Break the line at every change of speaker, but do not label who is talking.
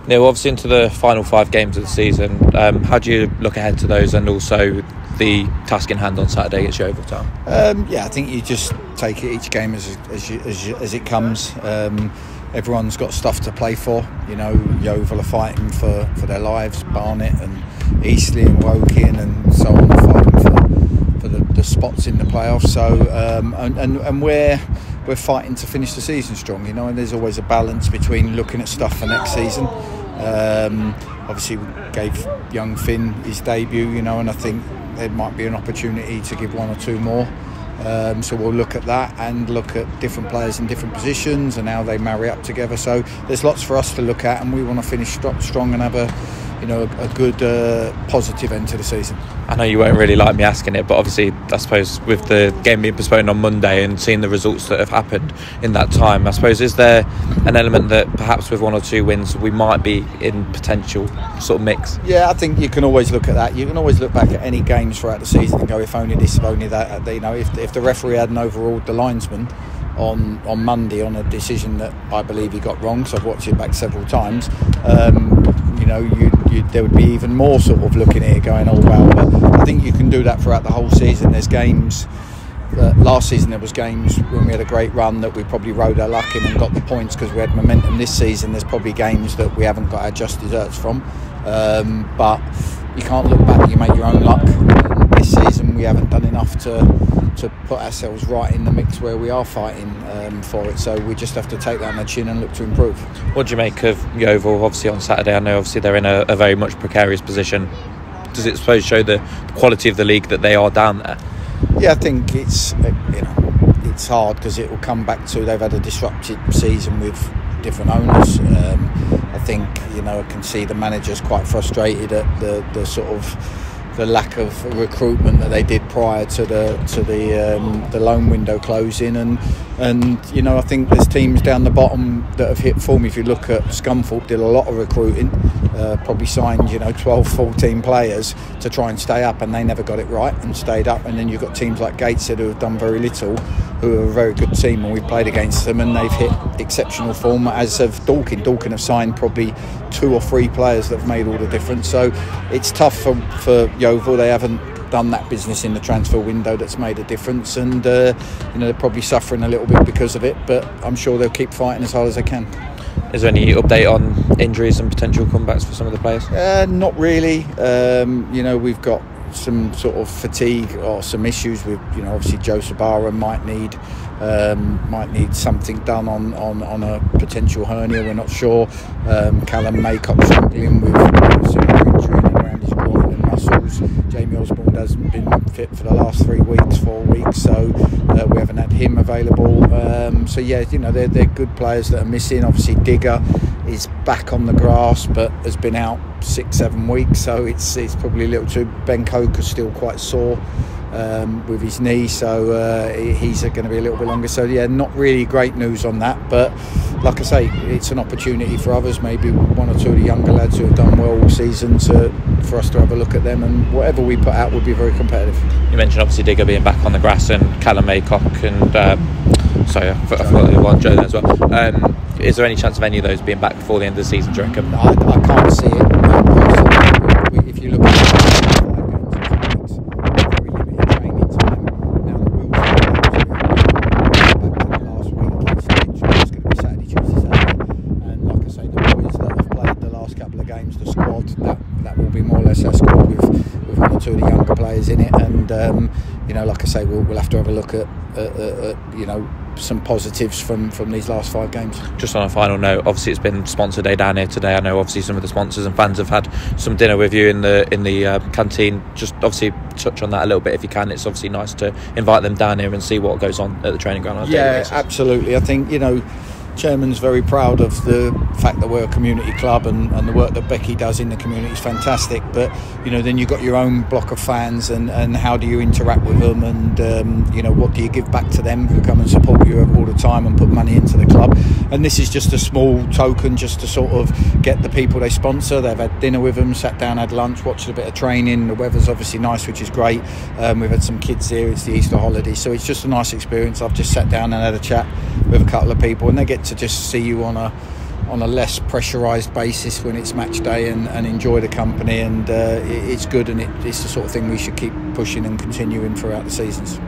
Neal, obviously into the final 5 games of the season, how do you look ahead to those, and also the task in hand on Saturday against Yeovil Town?
I think you just take it each game as it comes. Everyone's got stuff to play for. Yeovil are fighting for their lives. Barnet and Eastleigh and Woking and so on are fighting for the spots in the playoffs. So and we're fighting to finish the season strong. And there's always a balance between looking at stuff for next season. Obviously, we gave young Finn his debut. And I think there might be an opportunity to give 1 or 2 more. So we'll look at that and look at different players in different positions and how they marry up together. So there's lots for us to look at, and we want to finish strong and have a good positive end to the season.
I know you won't really like me asking it, but obviously I suppose with the game being postponed on Monday and seeing the results that have happened in that time, I suppose, is there an element that perhaps with 1 or 2 wins we might be in potential sort of mix?
Yeah, I think you can always look at that. You can always look back at any games throughout the season and go, if only this, if only that. If the referee hadn't overruled the linesman on Monday on a decision that I believe he got wrong, so I've watched it back several times, there would be even more sort of looking at it going, oh wow. But I think you can do that throughout the whole season. There's games, last season there was games when we had a great run that we probably rode our luck in and got the points because we had momentum. This season there's probably games that we haven't got our just desserts from, but you can't look back, you make your own luck. And this season we haven't done enough to put ourselves right in the mix where we are fighting for it, so we just have to take that on the chin and look to improve.
What do you make of Yeovil obviously on Saturday? I know obviously they're in a very much precarious position. Does it suppose show the quality of the league that they are down there?
Yeah, I think it's hard because it will come back to they've had a disrupted season with different owners. I think I can see the managers quite frustrated at the sort of the lack of recruitment that they did prior to the loan window closing, and I think there's teams down the bottom that have hit form. If you look at Scunthorpe, did a lot of recruiting, probably signed 12-14 players to try and stay up, and they never got it right and stayed up. And then you've got teams like Gateshead who have done very little, who are a very good team, and we've played against them and they've hit exceptional form, as have Dorking. Dorking have signed probably 2 or 3 players that have made all the difference. So it's tough for Yeovil. They haven't done that business in the transfer window that's made a difference, and they're probably suffering a little bit because of it, but I'm sure they'll keep fighting as hard as they can.
Is there any update on injuries and potential comebacks for some of the players?
Not really. We've got some sort of fatigue or some issues with obviously Joe Sabara might need something done on a potential hernia. We're not sure. Callum Maycock struggling with some injury around his groin and muscles. Jamie Osborne hasn't been fit for the last 4 weeks, so we haven't had him available. They're good players that are missing. Obviously Digger is back on the grass but has been out 6-7 weeks, so it's probably a little too. Ben Coker's still quite sore with his knee, so he's going to be a little bit longer. So not really great news on that, but like I say, it's an opportunity for others, maybe 1 or 2 of the younger lads who have done well all season, for us to have a look at them, and whatever we put out will be very competitive.
You mentioned obviously Digger being back on the grass and Callum Maycock and I forgot the one, Joe there as well. Is there any chance of any of those being back before the end of the season, do you reckon?
I can't see it. If you look at the 5 games in 2 weeks, very limited training time. Now the rules are back to the last week. It's going to be Saturday, Tuesday, Saturday. And like I say, the boys that have played the last couple of games, the squad, that will be more or less our squad with 1 or 2 of the younger players in it. And like I say, we'll have to have a look at some positives from these last 5 games.
Just on a final note, obviously it's been sponsor day down here today. I know obviously some of the sponsors and fans have had some dinner with you in the canteen. Just obviously touch on that a little bit if you can. It's obviously nice to invite them down here and see what goes on at the training ground on a daily basis.
Absolutely. I think Chairman's very proud of the fact that we're a community club, and the work that Becky does in the community is fantastic, but then you've got your own block of fans, and how do you interact with them, and what do you give back to them who come and support you all the time and put money into the club. And this is just a small token just to sort of get the people they sponsor. They've had dinner with them, sat down, had lunch, watched a bit of training. The weather's obviously nice, which is great. We've had some kids here, it's the Easter holiday, so it's just a nice experience. I've just sat down and had a chat with a couple of people, and they get to just see you on a on a less pressurised basis when it's match day and enjoy the company, and it's good, and it's the sort of thing we should keep pushing and continuing throughout the seasons.